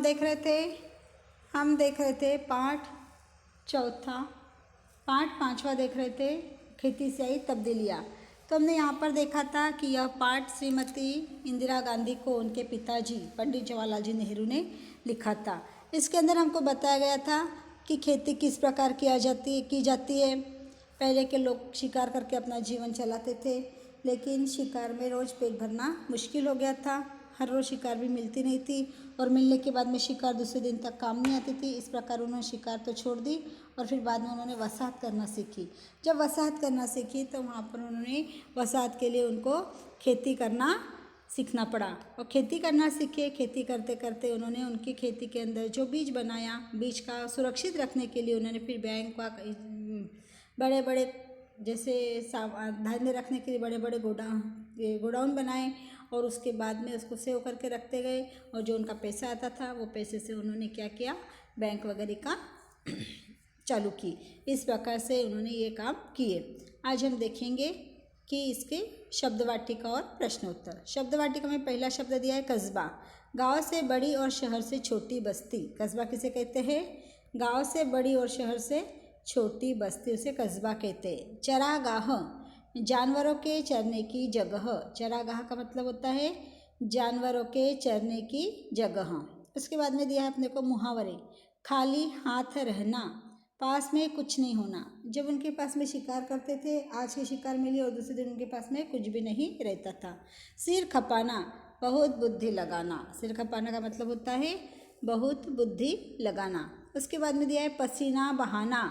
हम देख रहे थे पाठ चौथा, पाठ पांचवा देख रहे थे खेती से आई तब्दीलियाँ। तो हमने यहाँ पर देखा था कि यह पाठ श्रीमती इंदिरा गांधी को उनके पिताजी पंडित जवाहरलाल जी नेहरू ने लिखा था। इसके अंदर हमको बताया गया था कि खेती किस प्रकार की जाती है। पहले के लोग शिकार करके अपना जीवन चलाते थे, लेकिन शिकार में रोज़ पेट भरना मुश्किल हो गया था। हर रोज़ शिकार भी मिलती नहीं थी और मिलने के बाद में शिकार दूसरे दिन तक काम नहीं आती थी। इस प्रकार उन्होंने शिकार तो छोड़ दी और फिर बाद में उन्होंने वसाहत करना सीखी। जब वसाहत करना सीखी तो वहाँ पर उन्होंने वसाहत के लिए उनको खेती करना सीखना पड़ा और खेती करना सीखे। खेती करते करते उन्होंने उनकी खेती के अंदर जो बीज बनाया, बीज का सुरक्षित रखने के लिए उन्होंने फिर बैंक का बड़े बड़े जैसे धान्य रखने के लिए बड़े बड़े गोडाउन बनाए और उसके बाद में उसको सेव करके रखते गए और जो उनका पैसा आता था वो पैसे से उन्होंने क्या किया, बैंक वगैरह का चालू की। इस प्रकार से उन्होंने ये काम किए। आज हम देखेंगे कि इसके शब्द वाटिका और प्रश्न उत्तर। शब्द वाटिका में पहला शब्द दिया है कस्बा। गांव से बड़ी और शहर से छोटी बस्ती। कस्बा किसे कहते हैं? गांव से बड़ी और शहर से छोटी बस्ती उसे कस्बा कहते हैं। चरागाह, जानवरों के चरने की जगह। चरागाह का मतलब होता है जानवरों के चरने की जगह। उसके बाद में दिया है अपने को मुहावरे। खाली हाथ रहना, पास में कुछ नहीं होना। जब उनके पास में शिकार करते थे, आज की शिकार मिली और दूसरे दिन उनके पास में कुछ भी नहीं रहता था। सिर खपाना, बहुत बुद्धि लगाना। सिर खपाना का मतलब होता है बहुत बुद्धि लगाना। उसके बाद में दिया है पसीना बहाना,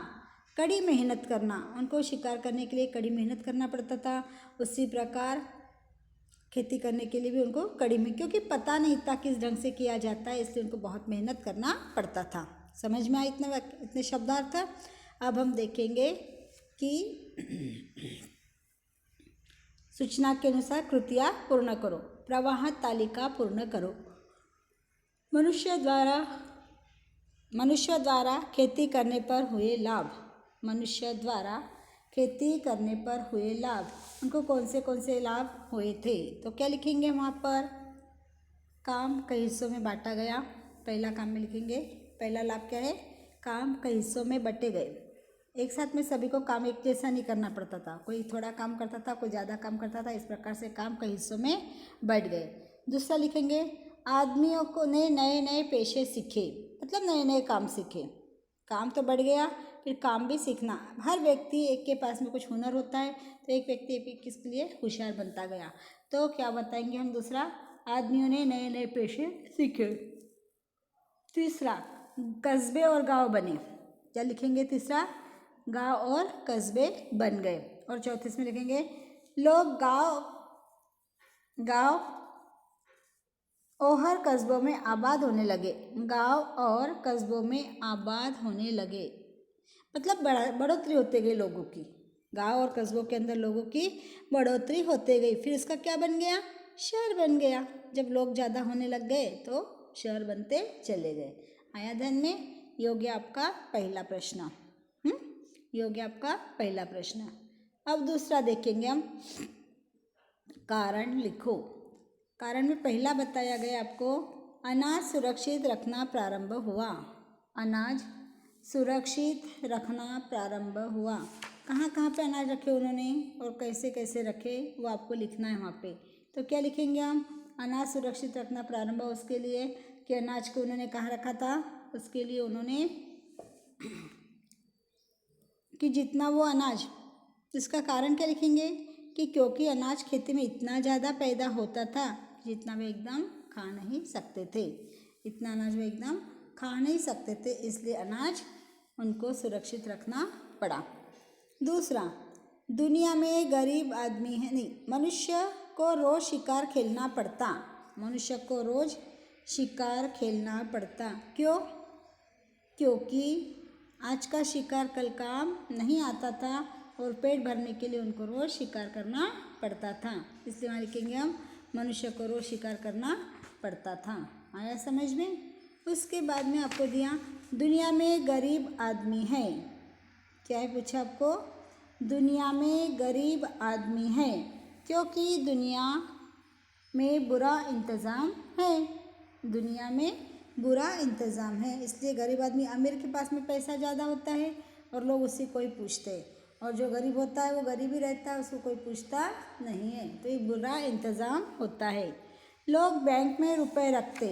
कड़ी मेहनत करना। उनको शिकार करने के लिए कड़ी मेहनत करना पड़ता था। उसी प्रकार खेती करने के लिए भी उनको कड़ी में, क्योंकि पता नहीं था किस ढंग से किया जाता है, इसलिए उनको बहुत मेहनत करना पड़ता था। समझ में आए इतने शब्दार्थ। अब हम देखेंगे कि सूचना के अनुसार कृतियाँ पूर्ण करो। प्रवाह तालिका पूर्ण करो। मनुष्य द्वारा खेती करने पर हुए लाभ। मनुष्य द्वारा खेती करने पर हुए लाभ, उनको कौन से लाभ हुए थे? तो क्या लिखेंगे वहाँ पर? काम कई हिस्सों में बांटा गया। पहला काम में लिखेंगे, पहला लाभ क्या है? काम कई हिस्सों में बंटे गए। एक साथ में सभी को काम एक जैसा नहीं करना पड़ता था, कोई थोड़ा काम करता था, कोई ज़्यादा काम करता था। इस प्रकार से काम कई हिस्सों में बंट गए। दूसरा लिखेंगे, आदमियों को ने नए नए पेशे सीखे, मतलब नए नए काम सीखे। काम तो बढ़ गया, फिर काम भी सीखना। हर व्यक्ति एक के पास में कुछ हुनर होता है, तो एक व्यक्ति किसके लिए होशियार बनता गया। तो क्या बताएंगे हम? दूसरा, आदमियों ने नए नए पेशे सीखे। तीसरा, कस्बे और गांव बने। क्या लिखेंगे? तीसरा, गांव और कस्बे बन गए। और चौथे इसमें लिखेंगे, लोग गांव और कस्बों में आबाद होने लगे। गांव और कस्बों में आबाद होने लगे, मतलब बढ़ोतरी होते गई लोगों की। गांव और कस्बों के अंदर लोगों की बढ़ोतरी होते गई। फिर इसका क्या बन गया? शहर बन गया। जब लोग ज़्यादा होने लग गए तो शहर बनते चले गए। आया ध्यान में? योग्य आपका पहला प्रश्न। योग्य आपका पहला प्रश्न। अब दूसरा देखेंगे हम, कारण लिखो। कारण में पहला बताया गया आपको, अनाज सुरक्षित रखना प्रारंभ हुआ। अनाज सुरक्षित रखना प्रारंभ हुआ। कहाँ कहाँ पे अनाज रखे उन्होंने और कैसे कैसे रखे, वो आपको लिखना है वहाँ पे। तो क्या लिखेंगे हम? अनाज सुरक्षित रखना प्रारंभ हुआ, उसके लिए कि अनाज को उन्होंने कहाँ रखा था, उसके लिए उन्होंने कि जितना वो अनाज, इसका कारण क्या लिखेंगे कि क्योंकि अनाज खेती में इतना ज़्यादा पैदा होता था जितना वे एकदम खा नहीं सकते थे। इतना अनाज वे एकदम खा नहीं सकते थे, इसलिए अनाज उनको सुरक्षित रखना पड़ा। दूसरा, दुनिया में गरीब आदमी है नहीं, मनुष्य को रोज़ शिकार खेलना पड़ता। मनुष्य को रोज़ शिकार खेलना पड़ता। क्यों? क्योंकि आज का शिकार कल काम नहीं आता था और पेट भरने के लिए उनको रोज़ शिकार करना पड़ता था। इसलिए वहाँ लिखेंगे हम, मनुष्य को रोज़ शिकार करना पड़ता था। आया समझ में? उसके बाद में आपको दिया, दुनिया में गरीब आदमी है। क्या है पूछा आपको? दुनिया में गरीब आदमी है क्योंकि दुनिया में बुरा इंतज़ाम है। दुनिया में बुरा इंतज़ाम है। इसलिए गरीब आदमी, अमीर के पास में पैसा ज़्यादा होता है और लोग उससे कोई पूछते हैं, और जो गरीब होता है वो गरीब ही रहता है, उसको कोई पूछता नहीं है। तो ये बुरा इंतज़ाम होता है। लोग बैंक में रुपए रखते,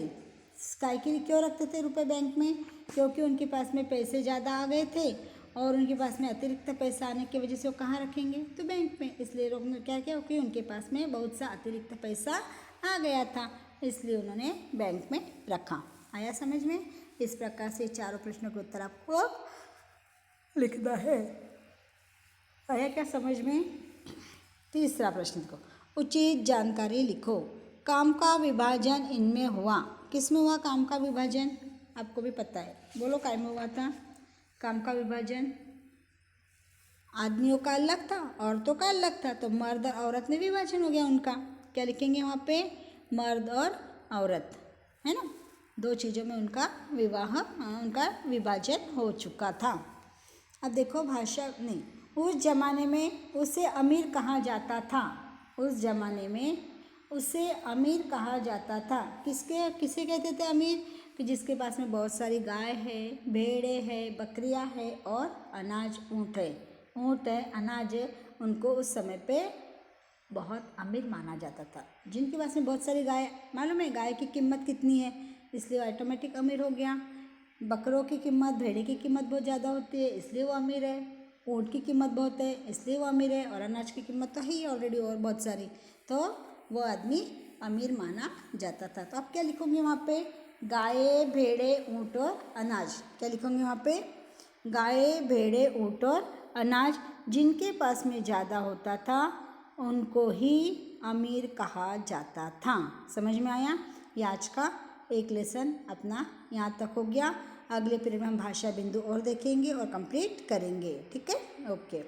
क्यों रखते थे रुपए बैंक में? क्योंकि उनके पास में पैसे ज़्यादा आ गए थे और उनके पास में अतिरिक्त पैसा आने की वजह से वो कहाँ रखेंगे? तो बैंक में। इसलिए लोग ने क्या किया कि उनके पास में बहुत सा अतिरिक्त पैसा आ गया था, इसलिए उन्होंने बैंक में रखा। आया समझ में? इस प्रकार से चारों प्रश्नों के उत्तर आपको लिखना है। आया क्या समझ में? तीसरा प्रश्न को, उचित जानकारी लिखो। काम का विभाजन इनमें हुआ। किस में हुआ काम का विभाजन? आपको भी पता है, बोलो काय में हुआ था काम का विभाजन? आदमियों का अलग था, औरतों का अलग था, तो मर्द और औरत में विभाजन हो गया उनका। क्या लिखेंगे वहाँ पे? मर्द और औरत, है ना, दो चीज़ों में उनका उनका विभाजन हो चुका था। अब देखो भाषा नहीं, उस जमाने में उसे अमीर कहा जाता था। उस जमाने में उसे अमीर कहा जाता था। किसे कहते थे अमीर? कि जिसके पास में बहुत सारी गाय है, भेड़े है, बकरियां है और अनाज ऊँट है, अनाज है, उनको उस समय पे बहुत अमीर माना जाता था। जिनके पास में बहुत सारी गाय, मालूम है गाय की कीमत कितनी है, इसलिए ऑटोमेटिक अमीर हो गया। बकरों की कीमत, भेड़े की कीमत बहुत ज़्यादा होती है, इसलिए वो अमीर है। ऊँट की कीमत बहुत है, इसलिए वो अमीर है। और अनाज की कीमत तो है ही ऑलरेडी और बहुत सारी, तो वो आदमी अमीर माना जाता था। तो आप क्या लिखोगे वहाँ पे? गाय, भेड़े, ऊँट और अनाज। क्या लिखोगे वहाँ पे? गाय, भेड़े, ऊँट और अनाज जिनके पास में ज़्यादा होता था उनको ही अमीर कहा जाता था। समझ में आया? ये आज का एक लेसन अपना यहाँ तक हो गया। अगले पीरियड में हम भाषा बिंदु और देखेंगे और कंप्लीट करेंगे। ठीक है, ओके।